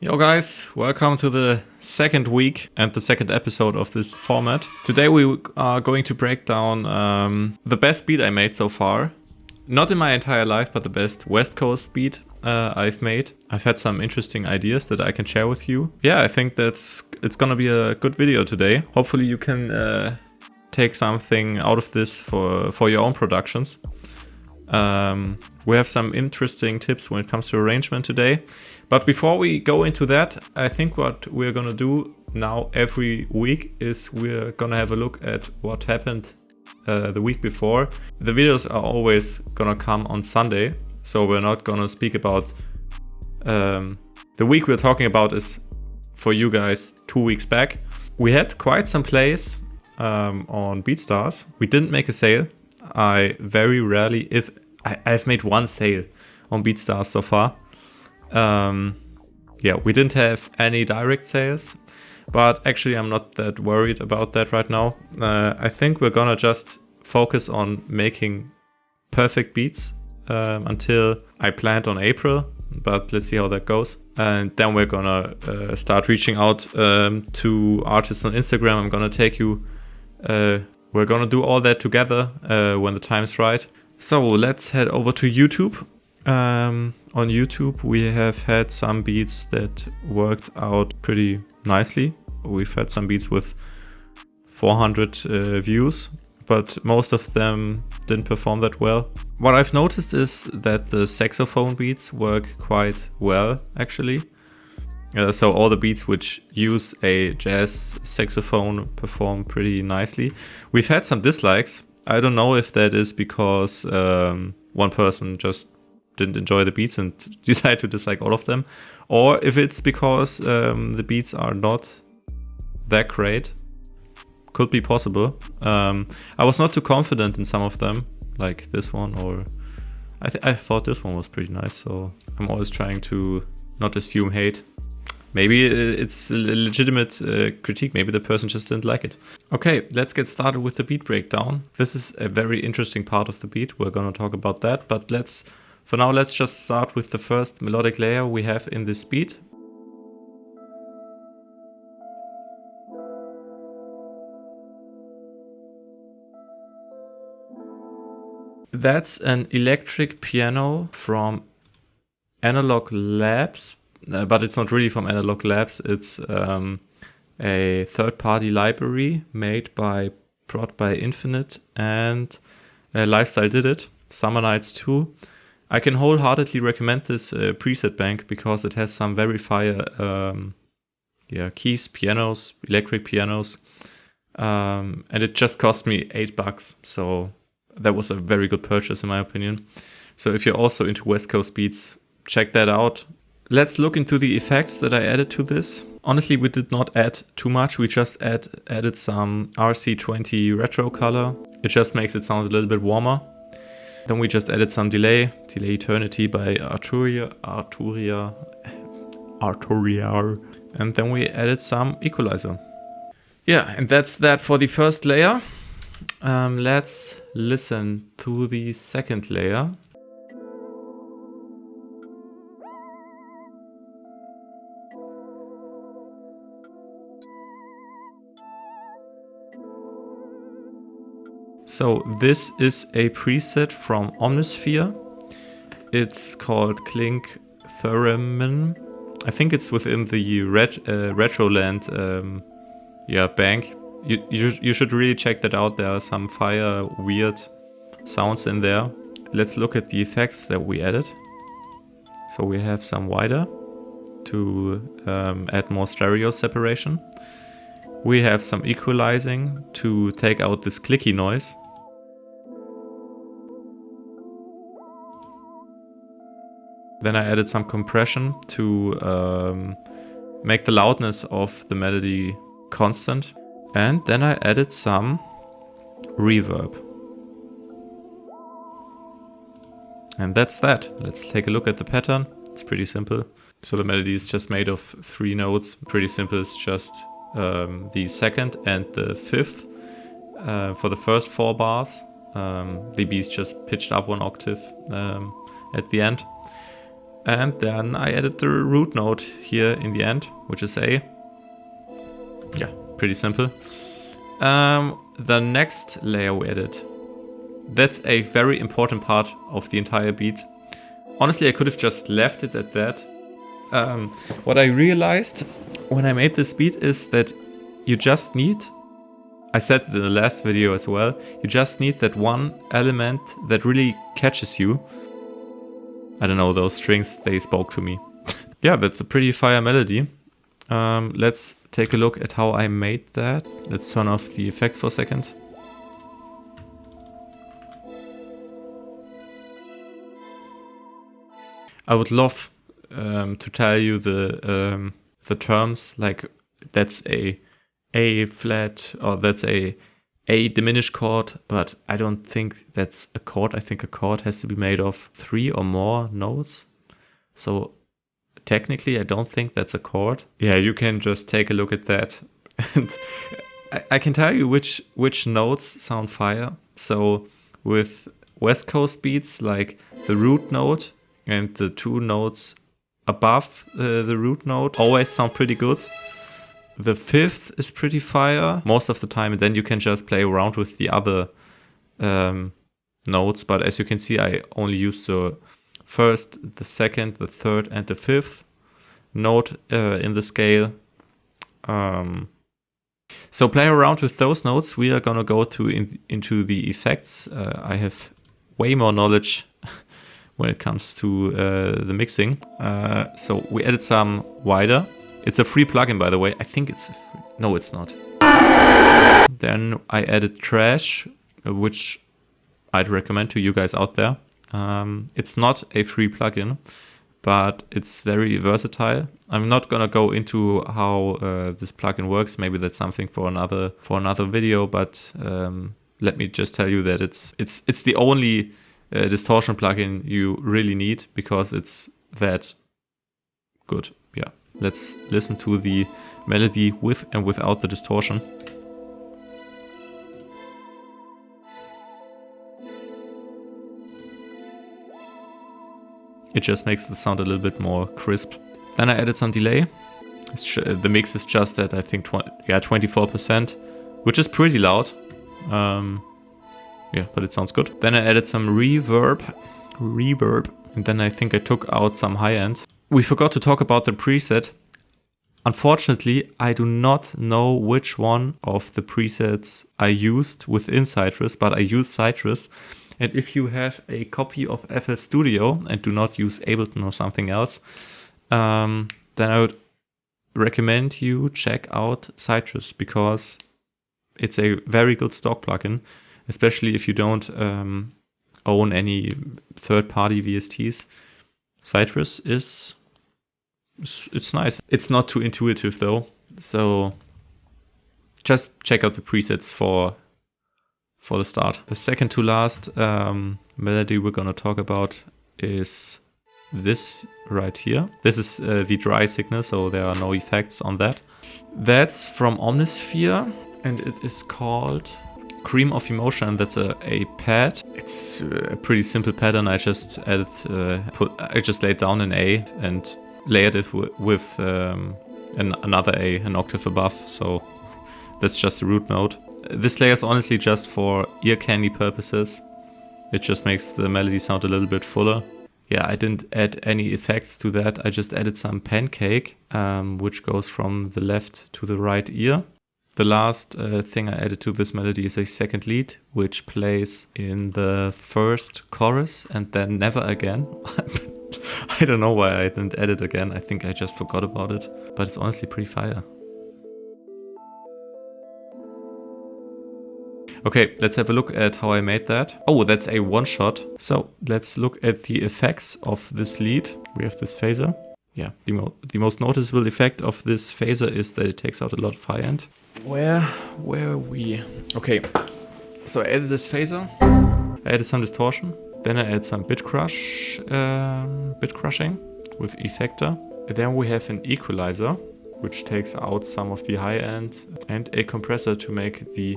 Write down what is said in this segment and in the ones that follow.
Yo guys, welcome to the second week and the second episode of this format. Today we are going to break down the best beat I made so far. Not in my entire life, but the best West Coast beat I've made. I've had some interesting ideas that I can share with you. Yeah, I think it's gonna be a good video today. Hopefully you can take something out of this for your own productions. We have some interesting tips when it comes to arrangement today. But before we go into that, I think what we're gonna do now every week is we're gonna have a look at what happened the week before. The videos are always gonna come on Sunday, so we're not gonna speak about the week we're talking about is for you guys 2 weeks back. We had quite some plays on BeatStars. We didn't make a sale. I very rarely, if I've made one sale on BeatStars so far. Yeah, we didn't have any direct sales, but actually I'm not that worried about that right now. I think we're gonna just focus on making perfect beats until I planned on April, but let's see how that goes. And then we're gonna start reaching out to artists on Instagram. I'm gonna take you, we're gonna do all that together when the time's right. So let's head over to YouTube. On YouTube we have had some beats that worked out pretty nicely. We've had some beats with 400 views, but most of them didn't perform that well. What I've noticed is that the saxophone beats work quite well actually. So all the beats which use a jazz saxophone perform pretty nicely. We've had some dislikes. I don't know if that is because one person just didn't enjoy the beats and decided to dislike all of them, or if it's because the beats are not that great. Could be possible. I was not too confident in some of them, like this one, or I thought this one was pretty nice, so I'm always trying to not assume hate. Maybe it's a legitimate critique. Maybe the person just didn't like it. Okay, let's get started with the beat breakdown. This is a very interesting part of the beat. We're gonna talk about that, but for now, let's just start with the first melodic layer we have in this beat. That's an electric piano from Analog Labs. But it's not really from Analog Labs. It's a third-party library made by Prod by Infinite and Lifestyle did it. Summer Nights 2. I can wholeheartedly recommend this preset bank because it has some very fire keys, pianos, electric pianos, and it just cost me $8. So that was a very good purchase in my opinion. So if you're also into West Coast beats, check that out. Let's look into the effects that I added to this. Honestly, we did not add too much. We just added some RC20 retro color. It just makes it sound a little bit warmer. Then we just added some Delay Eternity by Arturia. And then we added some equalizer. Yeah, and that's that for the first layer. Let's listen to the second layer. So this is a preset from Omnisphere. It's called Clink Theremin. I think it's within the Retroland bank. You should really check that out. There are some fire weird sounds in there. Let's look at the effects that we added. So we have some wider to add more stereo separation. We have some equalizing to take out this clicky noise. Then I added some compression to make the loudness of the melody constant. And then I added some reverb. And that's that. Let's take a look at the pattern. It's pretty simple. So the melody is just made of 3 notes. Pretty simple. It's just the second and the fifth for the first 4 bars. The B is just pitched up 1 octave at the end. And then I added the root note here in the end, which is A. Yeah, pretty simple. The next layer we added, that's a very important part of the entire beat. Honestly, I could have just left it at that. What I realized when I made this beat is that you just need, I said it in the last video as well, you just need that one element that really catches you. I don't know, those strings, they spoke to me. Yeah, that's a pretty fire melody. Let's take a look at how I made that. Let's turn off the effects for a second. I would love to tell you the terms, like that's a flat or that's a diminished chord, but I don't think that's a chord. I think a chord has to be made of 3 or more notes. So technically, I don't think that's a chord. Yeah, you can just take a look at that. And I can tell you which notes sound fire. So with West Coast beats, like the root note and the 2 notes above the root note always sound pretty good. The 5th is pretty fire most of the time, and then you can just play around with the other notes. But as you can see, I only use the 1st, the 2nd, the 3rd, and the 5th note in the scale. So play around with those notes. We are gonna go into the effects. I have way more knowledge when it comes to the mixing. So we added some wider. It's a free plugin, by the way. I think it's no, it's not. Then I added trash, which I'd recommend to you guys out there. It's not a free plugin, but it's very versatile. I'm not gonna go into how this plugin works. Maybe that's something for another video. But let me just tell you that it's the only distortion plugin you really need, because it's that good. Yeah, let's listen to the melody with and without the distortion. It just makes the sound a little bit more crisp. Then I added some delay. The mix is just at, I think, 24%, which is pretty loud. Yeah, but it sounds good. Then I added some reverb, and then I think I took out some high end. We forgot to talk about the preset. Unfortunately, I do not know which one of the presets I used within Sytrus, but I used Sytrus. And if you have a copy of FL Studio and do not use Ableton or something else, then I would recommend you check out Sytrus, because it's a very good stock plugin, especially if you don't own any third-party VSTs. Sytrus it's nice. It's not too intuitive though, so just check out the presets for the start. The second to last melody we're gonna talk about is this right here. This is the dry signal, so there are no effects on that. That's from Omnisphere, and it is called Cream of Emotion. That's a pad. It's a pretty simple pattern. I just added, I just laid down an A and layered it with another A, an octave above. So that's just the root note. This layer is honestly just for ear candy purposes. It just makes the melody sound a little bit fuller. Yeah, I didn't add any effects to that. I just added some pancake, which goes from the left to the right ear. The last thing I added to this melody is a second lead, which plays in the first chorus and then never again. I don't know why I didn't add it again. I think I just forgot about it, but it's honestly pretty fire. Okay, let's have a look at how I made that. Oh, that's a one shot. So let's look at the effects of this lead. We have this phaser. Yeah, the most noticeable effect of this phaser is that it takes out a lot of high end. Where are we? Okay, so I added this phaser. I added some distortion. Then I add some bit crushing with effector. Then we have an equalizer, which takes out some of the high end, and a compressor to make the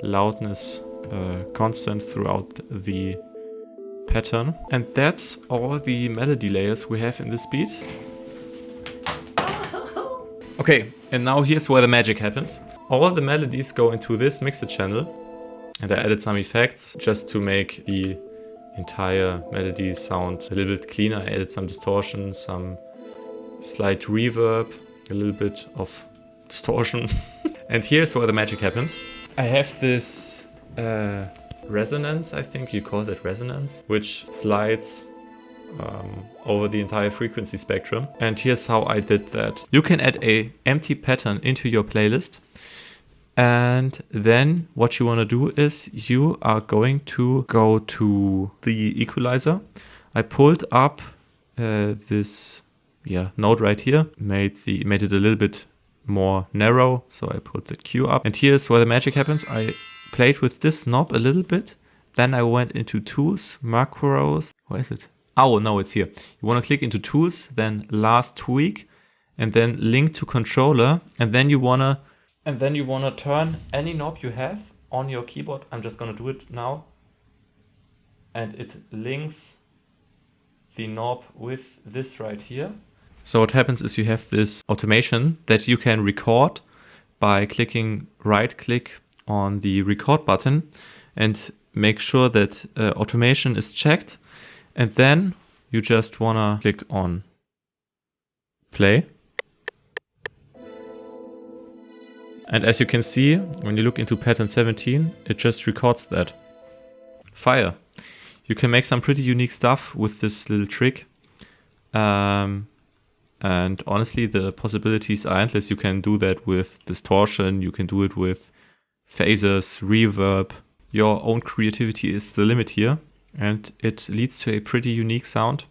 loudness constant throughout the pattern. And that's all the melody layers we have in this beat. Okay, and now here's where the magic happens. All the melodies go into this mixer channel, and I added some effects just to make the entire melody sound a little bit cleaner. I added some distortion, some slight reverb, a little bit of distortion. And here's where the magic happens. I have this resonance, I think you call it resonance, which slides over the entire frequency spectrum. And here's how I did that. You can add a empty pattern into your playlist. And then what you want to do is you are going to go to the equalizer. I pulled up this node right here, made it a little bit more narrow. So I put the Q up. And here's where the magic happens. I played with this knob a little bit. Then I went into tools, macros. Where is it? Oh, no, it's here. You want to click into tools, then last tweak, and then link to controller. And then you want to turn any knob you have on your keyboard. I'm just going to do it now. And it links the knob with this right here. So what happens is you have this automation that you can record by clicking right click on the record button and make sure that automation is checked. And then you just wanna click on play. And as you can see, when you look into pattern 17, it just records that. Fire. You can make some pretty unique stuff with this little trick. And honestly, the possibilities are endless. You can do that with distortion. You can do it with phasers, reverb. Your own creativity is the limit here. And it leads to a pretty unique sound.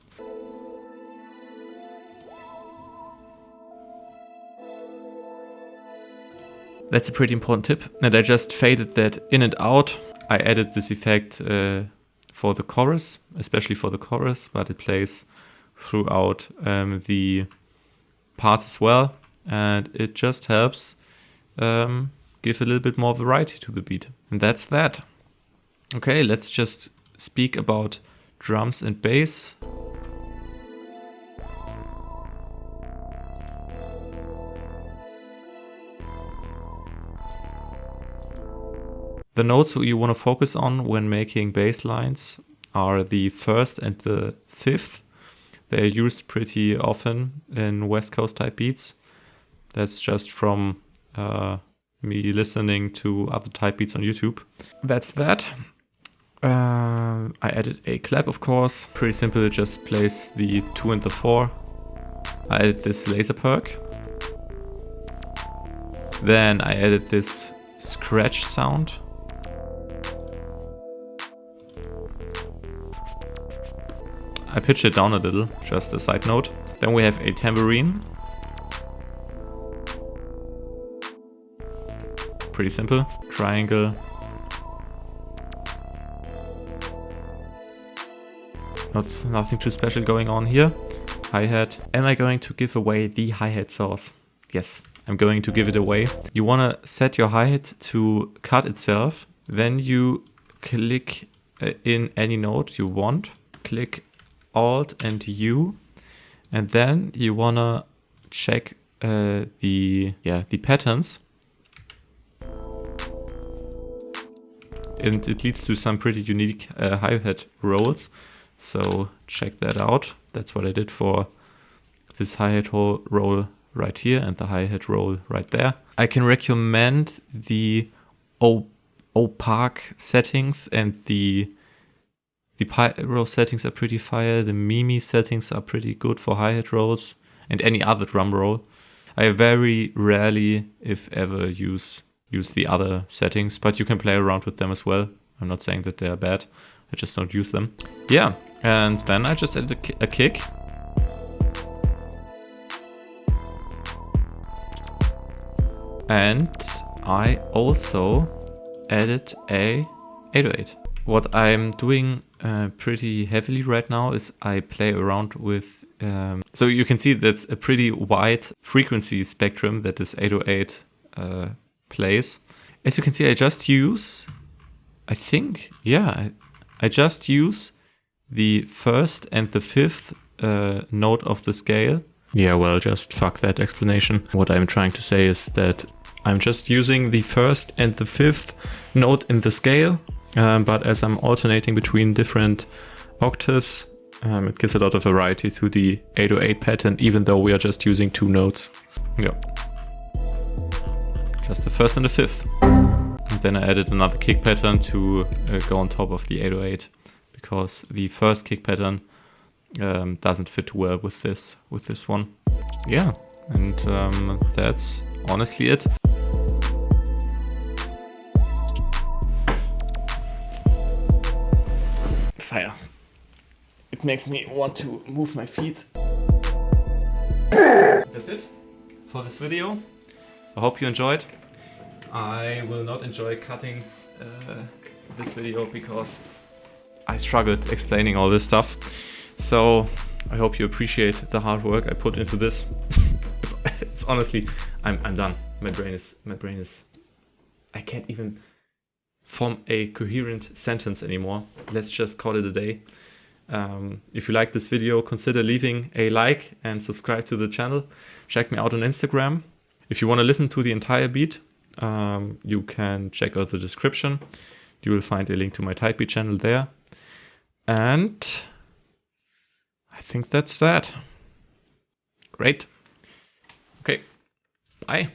That's a pretty important tip. And I just faded that in and out. I added this effect for the chorus, especially for the chorus, but it plays throughout the parts as well. And it just helps give a little bit more variety to the beat. And that's that. Okay, let's just speak about drums and bass. The notes you want to focus on when making bass lines are the first and the fifth. They're used pretty often in West Coast type beats. That's just from me listening to other type beats on YouTube. That's that. I added a clap, of course. Pretty simple, it just plays the 2 and the 4. I added this laser perk. Then I added this scratch sound. I pitched it down a little, just a side note. Then we have a tambourine. Pretty simple. Triangle. Nothing too special going on here. Hi-hat. Am I going to give away the hi-hat source? Yes, I'm going to give it away. You want to set your hi-hat to cut itself. Then you click in any note you want. Click Alt and U. And then you want to check the patterns. And it leads to some pretty unique hi-hat rolls. So check that out. That's what I did for this hi-hat roll right here and the hi-hat roll right there. I can recommend the opaque settings, and the pyro settings are pretty fire. The Mimi settings are pretty good for hi-hat rolls and any other drum roll. I very rarely, if ever, use the other settings, but you can play around with them as well. I'm not saying that they are bad. I just don't use them. Yeah, and then I just added a kick. And I also added a 808. What I'm doing pretty heavily right now is I play around with... so you can see that's a pretty wide frequency spectrum that this 808 plays. As you can see, I just use... I just use the first and the fifth note of the scale. Yeah, well, just fuck that explanation. What I'm trying to say is that I'm just using the first and the fifth note in the scale, but as I'm alternating between different octaves, it gives a lot of variety to the 808 pattern, even though we are just using 2 notes. Yeah. Just the first and the fifth. And then I added another kick pattern to go on top of the 808, because the first kick pattern doesn't fit well with this one. Yeah, and that's honestly it. Fire. It makes me want to move my feet. That's it for this video. I hope you enjoyed. I will not enjoy cutting this video because I struggled explaining all this stuff. So I hope you appreciate the hard work I put into this. it's honestly, I'm done. My brain is, I can't even form a coherent sentence anymore. Let's just call it a day. If you like this video, consider leaving a like and subscribe to the channel. Check me out on Instagram. If you want to listen to the entire beat, you can check out the description. You will find a link to my Typebeat channel there. And I think that's that. Great. Okay. Bye.